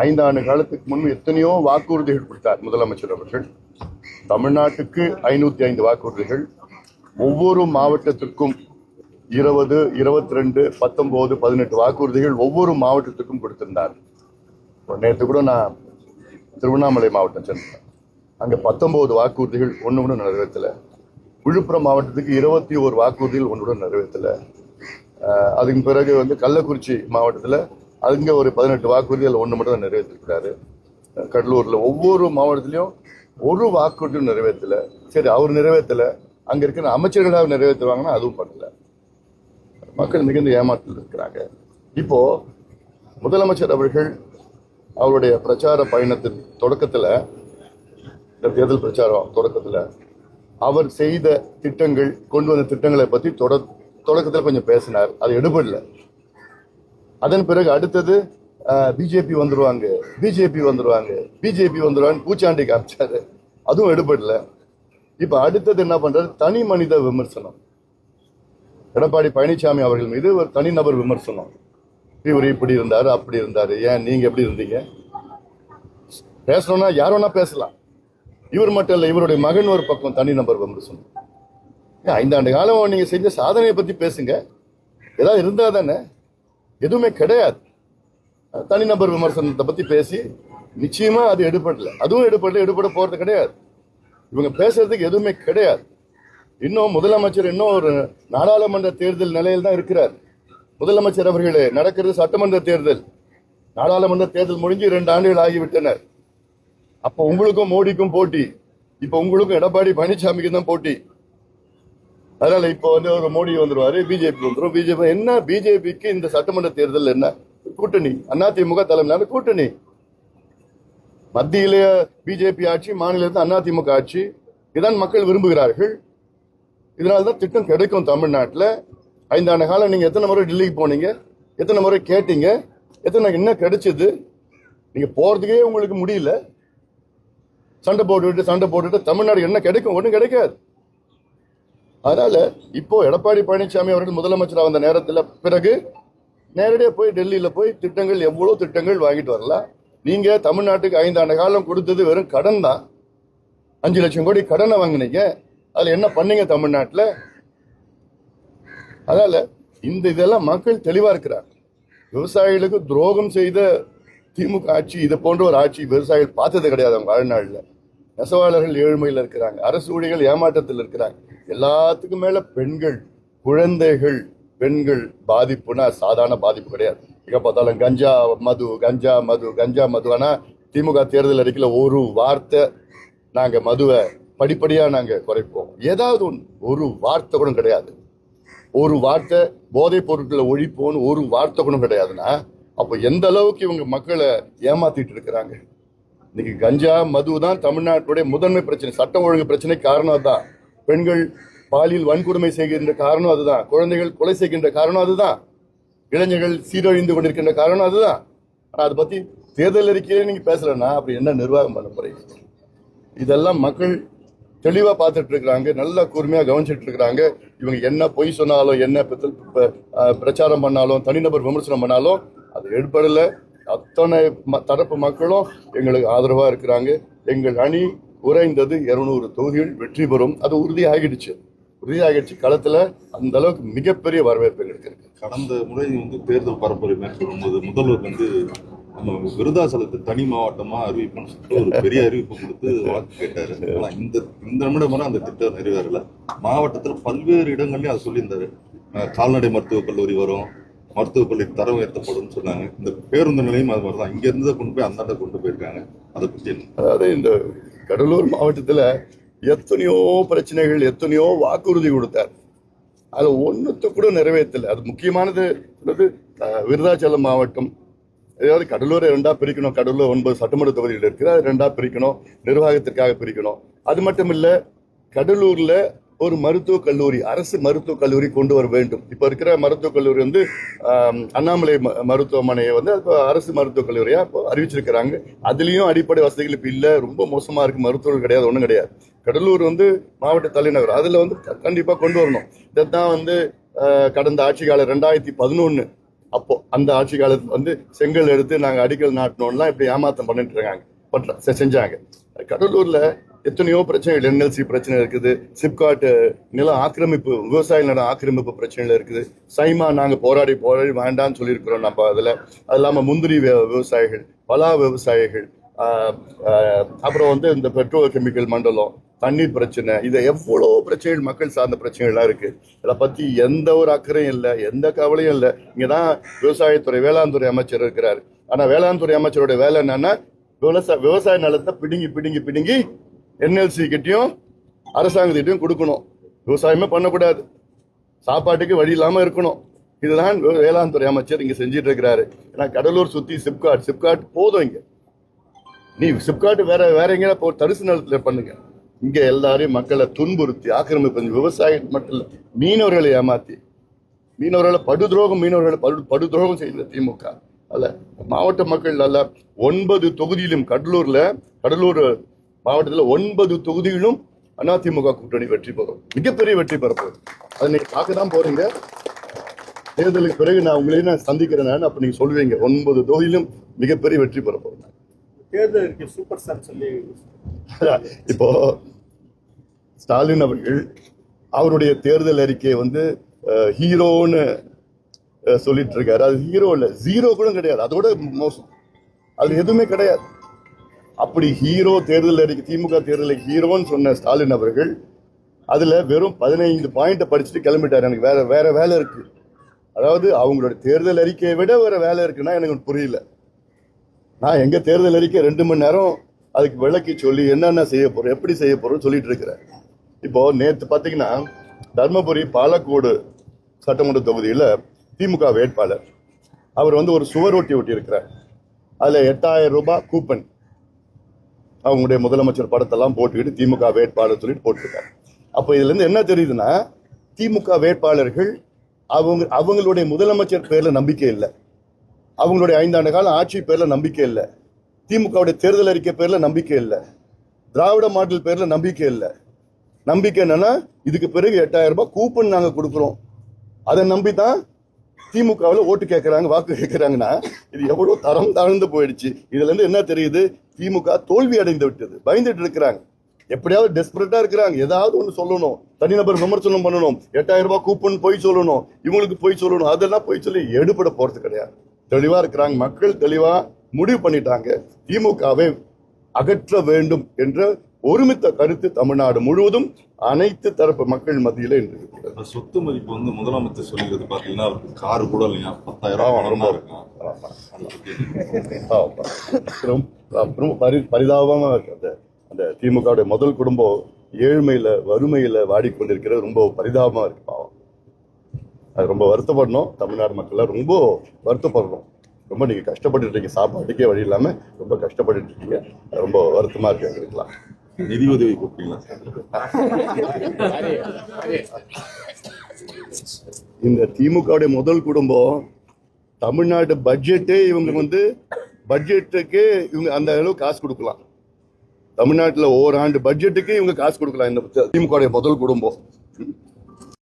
5 ஆண்டு காலத்துக்கு முன்பு எத்தனையோ வாக்குறுதிகள் கொடுத்தார் முதலமைச்சர் அவர்கள். தமிழ்நாட்டுக்கு 505 வாக்குறுதிகள், ஒவ்வொரு மாவட்டத்திற்கும் 20, 22, 19, 18 வாக்குறுதிகள் ஒவ்வொரு மாவட்டத்துக்கும் கொடுத்திருந்தார். நேற்று கூட நான் திருவண்ணாமலை மாவட்டம் சென்றேன். அங்க 19 வாக்குறுதிகள் ஒன்று கூட நிறைவேற்றல. விழுப்புரம் மாவட்டத்துக்கு 21 வாக்குறுதிகள் ஒன்று கூட நிறைவேற்றல. அதுக்கு பிறகு கள்ளக்குறிச்சி மாவட்டத்தில் அங்க ஒரு 18 வாக்குறுதிகள் ஒன்று மட்டும் தான் நிறைவேற்றிருக்கிறாரு. கடலூர்ல ஒவ்வொரு மாவட்டத்திலையும் ஒரு வாக்குறுதியும் நிறைவேற்றல. சரி, அவர் நிறைவேற்றல, அங்க இருக்கிற அமைச்சர்களாக நிறைவேற்றுவாங்கன்னா அதுவும் பண்ணல. மக்கள் மிகுந்த ஏமாற்றத்தில் இருக்கிறாங்க. இப்போ முதலமைச்சர் அவர்கள் அவருடைய பிரச்சார பயணத்தின் தொடக்கத்துல, இந்த தேர்தல் பிரச்சாரம் தொடக்கத்துல அவர் செய்த திட்டங்கள், கொண்டு வந்த திட்டங்களை பத்தி தொடக்கத்தில் கொஞ்சம் பேசினார். அது எடுபடல. அதன் பிறகு அடுத்தது பிஜேபி வந்துருவாங்க, பிஜேபி வந்துருவாங்க, பிஜேபி வந்துருவாங்க பூச்சாண்டி காமிச்சாரு. அதுவும் எடுபடல. இப்ப அடுத்தது என்ன பண்றாரு? தனி மனித விமர்சனம். எடப்பாடி பழனிசாமி அவர்கள் மீது ஒரு தனிநபர் விமர்சனம். இவர் இப்படி இருந்தாரு, அப்படி இருந்தாரு, ஏன் நீங்க எப்படி இருந்தீங்க? பேசணும்னா யார் வேணா பேசலாம். இவர் மட்டும் இல்ல, இவருடைய மகன் ஒரு பக்கம் தனிநபர் விமர்சனம். 5 ஆண்டு காலம் நீங்க செஞ்ச சாதனையை பத்தி பேசுங்க. ஏதாவது இருந்தா தானே. எதுவுமே கிடையாது. தனிநபர் விமர்சனத்தை பத்தி பேசி நிச்சயமா அது எடுபடல. அதுவும் எடுபட போறது கிடையாது. இவங்க பேசுறதுக்கு எதுவுமே கிடையாது. இன்னும் முதலமைச்சர் இன்னும் ஒரு நாடாளுமன்ற தேர்தல் நிலையில் தான் இருக்கிறார். முதலமைச்சர் அவர்களே, நடக்கிறது சட்டமன்ற தேர்தல். நாடாளுமன்ற தேர்தல் முடிஞ்சு 2 ஆண்டுகள் ஆகிவிட்டனர். அப்ப உங்களுக்கும் மோடிக்கும் போட்டி. இப்ப உங்களுக்கும் எடப்பாடி பழனிசாமிக்கு தான் போட்டி. அதனால இப்போ ஒரு மோடி வந்துருவாரு, பிஜேபி வந்துடும். பிஜேபி என்ன? பிஜேபிக்கு இந்த சட்டமன்ற தேர்தல் என்ன கூட்டணி? அதிமுக தலைமையிலான கூட்டணி. மத்தியிலே பிஜேபி ஆட்சி, மாநிலத்தில் அதிமுக ஆட்சி. இதான் மக்கள் விரும்புகிறார்கள். இதனால்தான் திட்டம் கிடைக்கும் தமிழ்நாட்டில். 5 ஆண்டு காலம் நீங்க எத்தனை முறை டெல்லிக்கு போனீங்க? எத்தனை முறை கேட்டீங்க? என்ன கிடைச்சது? நீங்க போறதுக்கே உங்களுக்கு முடியல. சண்டை போட்டுட்டு தமிழ்நாடு என்ன கிடைக்கும்? ஒன்றும் கிடைக்காது. அதனால இப்போ எடப்பாடி பழனிசாமி அவர்கள் முதலமைச்சர் வந்த நேரத்தில் பிறகு நேரடியாக போய் டெல்லியில போய் திட்டங்கள், எவ்வளவு திட்டங்கள் வாங்கிட்டு வரலாம். நீங்க தமிழ்நாட்டுக்கு 5 ஆண்டு காலம் கொடுத்தது வெறும் கடன் தான். 5 லட்சம் கோடி கடனை வாங்கினீங்க. அதுல என்ன பண்ணீங்க தமிழ்நாட்டில்? அதனால இதெல்லாம் மக்கள் தெளிவா இருக்கிறார். விவசாயிகளுக்கு துரோகம் செய்த திமுக ஆட்சி, இதை போன்ற ஒரு ஆட்சி விவசாயிகள் பார்த்தது கிடையாது அவங்க வாழ்நாளில். நெசவாளர்கள் ஏழ்மையில் இருக்கிறாங்க, அரசு ஊழியர்கள் ஏமாற்றத்தில் இருக்கிறாங்க. எல்லாத்துக்கும் மேல பெண்கள், குழந்தைகள், பெண்கள் பாதிப்புனா சாதாரண பாதிப்பு கிடையாது. எங்க பார்த்தாலும் கஞ்சா மது. ஆனா திமுக தேர்தல் அறிக்கையில ஒரு வார்த்தை, நாங்க மதுவை படிப்படியா நாங்க குறைப்போம், ஏதாவது ஒரு வார்த்தை கூட கிடையாது. ஒரு வார்த்தை போதைப் பொருட்களை ஒழிப்போன்னு ஒரு வார்த்தை கூட கிடையாதுன்னா அப்போ எந்த அளவுக்கு இவங்க மக்களை ஏமாத்திட்டு இருக்கிறாங்க. இன்னைக்கு கஞ்சா மது தான் தமிழ்நாட்டுடைய முதன்மை பிரச்சனை. சட்டம் ஒழுங்கு பிரச்சனை காரணம் அதுதான். பெண்கள் பாலியல் வன்கொடுமை செய்கின்ற காரணம் அதுதான். குழந்தைகள் கொலை செய்கின்ற காரணம் அதுதான். இளைஞர்கள் சீரழிந்து கொண்டிருக்கின்ற காரணம் அதுதான். ஆனா அதை பத்தி தேர்தல் அறிக்கையிலே நீங்க பேசலன்னா அப்படி என்ன நிர்வாகம் பண்ண போறீங்க? இதெல்லாம் மக்கள் தெளிவா பார்த்துட்டு இருக்கிறாங்க, நல்லா கூர்மையா கவனிச்சுட்டு இருக்கிறாங்க. இவங்க என்ன பொய் சொன்னாலும், என்ன பிரச்சாரம் பண்ணாலும், தனிநபர் விமர்சனம் பண்ணாலும் அது எடுப்படல. அத்தனை தரப்பு மக்களும் எங்களுக்கு ஆதரவா இருக்கிறாங்க. எங்கள் அணி குறைந்தது 200 தொகுதிகள் வெற்றி பெறும். அது உறுதியாகிடுச்சு. களத்துல அந்த அளவுக்கு மிகப்பெரிய வரவேற்பு இருக்கு. கடந்த முறை தேர்தல் பரப்புரை மேற்கொள்ளும் போது முதல்வர் நம்ம விருதாசலத்தை தனி மாவட்டமா அறிவிப்புன்னு சொல்லிட்டு ஒரு பெரிய அறிவிப்பு கொடுத்து வாக்கு கேட்டாரு. ஆனா இந்த நிமிடம் அந்த திட்டம் நிறைவேறல. மாவட்டத்தில் பல்வேறு இடங்கள்லயும் அதை சொல்லியிருந்தாரு. கால்நடை மருத்துவக் கல்லூரி வரும், மருத்துவக் கல்லூரி தரம் உயர்த்தப்படும் சொன்னாங்க. இந்த பேருந்து நிலையம் அது மாதிரிதான் இங்க இருந்து கொண்டு போய் அந்தாண்ட கொண்டு போயிருக்காங்க. அதை பற்றி அதாவது இந்த கடலூர் மாவட்டத்துல எத்தனையோ பிரச்சனைகள், எத்தனையோ வாக்குறுதி கொடுத்தார். அது ஒன்னுத்த கூட நிறைவேற்றல. அது முக்கியமானது விருதாச்சலம் மாவட்டம். அதாவது கடலூரை 2ஆ பிரிக்கணும். கடலூர் 9 சட்டமன்ற தொகுதிகள் இருக்கு, அது 2ஆ பிரிக்கணும், நிர்வாகத்திற்காக பிரிக்கணும். அது மட்டும் இல்ல, கடலூர்ல ஒரு மருத்துவக் கல்லூரி, அரசு மருத்துவக் கல்லூரி கொண்டு வர வேண்டும். இப்ப இருக்கிற மருத்துவக் கல்லூரி அண்ணாமலை மருத்துவமனையை அரசு மருத்துவக் கல்லூரியா அறிவிச்சிருக்கிறாங்க. அதுலயும் அடிப்படை வசதிகள் இப்ப இல்ல, ரொம்ப மோசமா இருக்கு. மருத்துவர்கள் கிடையாது, ஒண்ணும் கிடையாது. கடலூர் மாவட்ட தலைநகர், அதுல கண்டிப்பா கொண்டு வரணும். இதான் கடந்த ஆட்சி கால 2011 அப்போ அந்த ஆட்சி காலத்துல வந்து செங்கல் எடுத்து நாங்க அடிக்கல் நாட்டணும்லாம் இப்படி ஏமாத்தம் பண்ணிட்டு இருக்காங்க செஞ்சாங்க. கடலூர்ல எத்தனையோ பிரச்சனைகள், என்எல்சி பிரச்சனை இருக்குது, சிப்காட் நில ஆக்கிரமிப்பு, விவசாய நில ஆக்கிரமிப்பு பிரச்சனைகள் இருக்குது. சைமா நாங்க போராடி வேண்டாம்னு சொல்லியிருக்கிறோம் நம்ம. அது இல்லாம முந்திரி விவசாயிகள், பலா விவசாயிகள், அப்புறம் வந்து இந்த பெட்ரோ கெமிக்கல் மண்டலம், தண்ணீர் பிரச்சனை, இது எவ்வளவு பிரச்சனைகள், மக்கள் சார்ந்த பிரச்சனைகள்லாம் இருக்கு. இதை பத்தி எந்த ஒரு அக்கறையும் இல்லை, எந்த கவலையும் இல்லை. இங்கதான் விவசாயத்துறை, வேளாண் துறை அமைச்சர் இருக்கிறாரு. ஆனா வேளாண் துறை அமைச்சரோட வேலை என்னன்னா விவசாய நிலத்தை பிடுங்கி என்எல்சி கிட்டையும் அரசாங்கத்திட்டையும் கொடுக்கணும். விவசாயமே பண்ணக்கூடாது, சாப்பாட்டுக்கு வழி இல்லாம இருக்கணும். இதுதான் வேளாண் துறை அமைச்சர் இங்க செஞ்சிட்டு இருக்கிறாரு. ஏன்னா கடலூர் சுத்தி சிப்காட் போதும். இங்க நீ சிப்காட் வேற எங்க தரிசு நிலத்துல பண்ணுங்க. இங்க எல்லாரையும் மக்களை துன்புறுத்தி ஆக்கிரமிப்பு, விவசாயம் மட்டும் இல்ல, மீனவர்களை ஏமாத்தி, மீனவர்களை படுதுரோகம் செய்த திமுக. அல்ல, மாவட்ட மக்கள் அல்ல, 9 தொகுதியிலும் கடலூர் மாவட்டத்தில் 9 தொகுதியிலும் அதிமுக கூட்டணி வெற்றி பெறும், மிகப்பெரிய வெற்றி பெறப்போகுது. அதை நீங்க பார்க்கதான் போறீங்க. தேர்தலுக்கு பிறகு நான் உங்களையும் சந்திக்கிறேன். அப்ப நீங்க சொல்லுவீங்க 9 தொகுதியிலும் மிகப்பெரிய வெற்றி பெறப்போகுது. தேர்தலுக்கு சூப்பர் ஸ்டார் சொல்லி இப்போ ஸ்டாலின் அவர்கள் அவருடைய தேர்தல் அறிக்கையை வந்து ஹீரோன்னு சொல்லிட்டு இருக்காரு. அது ஹீரோ இல்ல, ஜீரோ கூட கிடையாது, அதோட மோசம். அது எதுவுமே கிடையாது. அப்படி ஹீரோ தேர்தல் அறிக்கை, திமுக தேர்தலை ஹீரோன்னு சொன்ன ஸ்டாலின் அவர்கள் அதுல வெறும் 15 பாயிண்ட படிச்சுட்டு கிளம்பிட்டாரு. எனக்கு வேற வேலை இருக்கு. அதாவது அவங்களோட தேர்தல் அறிக்கையை விட வேற வேலை இருக்குன்னா எனக்கு புரியல. நான் எங்க தேர்தல் அறிக்கை 2 மணி நேரம் அதுக்கு விளக்கி சொல்லி என்னென்ன செய்ய போறோம், எப்படி செய்ய போறோம் சொல்லிட்டு இருக்கிறேன். இப்போ நேற்று பாத்தீங்கன்னா தர்மபுரி பாலக்கோடு சட்டமன்ற தொகுதியில திமுக வேட்பாளர் அவர் வந்து ஒரு சுவர் ஒட்டி இருக்கிறார். அதுல 8000 ரூபாய் கூப்பன் அவங்களுடைய முதலமைச்சர் படத்தெல்லாம் போட்டுக்கிட்டு திமுக வேட்பாளர் சொல்லிட்டு போட்டிருக்காரு. அப்ப இதுல இருந்து என்ன தெரியுதுன்னா, திமுக வேட்பாளர்கள் அவங்களுடைய முதலமைச்சர் பேர்ல நம்பிக்கை இல்லை, அவங்களுடைய 5 ஆண்டு கால ஆட்சி பேர்ல நம்பிக்கை இல்லை, திமுகவுடைய தேர்தல் அறிக்கை பேர்ல நம்பிக்கை இல்லை, திராவிட மாடல் பேர்ல நம்பிக்கை இல்லை. நம்பிக்கை என்னன்னா, இதுக்கு பிறகு 8000 ரூபாய் கூப்பன் நாங்க கொடுக்குறோம், அதை நம்பிதான் திமுகவில் ஓட்டு கேட்கறாங்க, வாக்கு கேட்கறாங்கன்னா இது எவ்வளவு தரம் தாழ்ந்து போயிடுச்சு. இதுல இருந்து என்ன தெரியுது, திமுக தோல்வி அடைந்து விட்டது, பயந்துட்டு இருக்கிறாங்க, எப்படியாவது டெஸ்பரேட்டா இருக்கிறாங்க, ஏதாவது ஒண்ணு சொல்லணும், தனிநபர் விமர்சனம் பண்ணணும், 8000 ரூபாய் கூப்பன் போய் சொல்லணும், இவங்களுக்கு போய் சொல்லணும், அதெல்லாம் போய் சொல்லி எடுபட போறது கிடையாது. தெளிவா இருக்கிறாங்க, மக்கள் தெளிவா முடிவு பண்ணிட்டாங்க, திமுகவை அகற்ற வேண்டும் என்ற ஒருமித்த கருத்து தமிழ்நாடு முழுவதும் அனைத்து தரப்பு மக்கள் மத்தியில இன்று இருக்கிறது. சொத்து மதிப்பு வந்து முதலமைச்சர் சொல்லிக்கிறது பாத்தீங்கன்னா காரு கூட இல்லையா, 10,000 ரொம்ப பரிதாபமா இருக்கு. அந்த திமுக முதல் குடும்பம் ஏழ்மையில வறுமையில வாடிக்கொண்டிருக்கிறது ரொம்ப பரிதாபமா இருக்கு. பாவம், அது ரொம்ப வருத்தப்படணும். தமிழ்நாடு மக்கள் ரொம்ப வருத்தப்படணும். ரொம்ப நீங்க கஷ்டப்பட்டு இருக்கீங்க, சாப்பாட்டுக்கே வழி இல்லாம ரொம்ப கஷ்டப்பட்டு இருக்கீங்க. ரொம்ப வருத்தமா இருக்கு எங்களுக்குலாம். நிதி உதவி கொடுப்பீங்களா? இந்த திமுக முதல் குடும்பம் தமிழ்நாடு பட்ஜெட்டே இவங்க வந்து பட்ஜெட்டுக்கு இவங்க அந்த அளவு காசு கொடுக்கலாம். தமிழ்நாட்டில் ஓராண்டு பட்ஜெட்டுக்கு இவங்க காசு கொடுக்கலாம் இந்த திமுக முதல் குடும்பம்.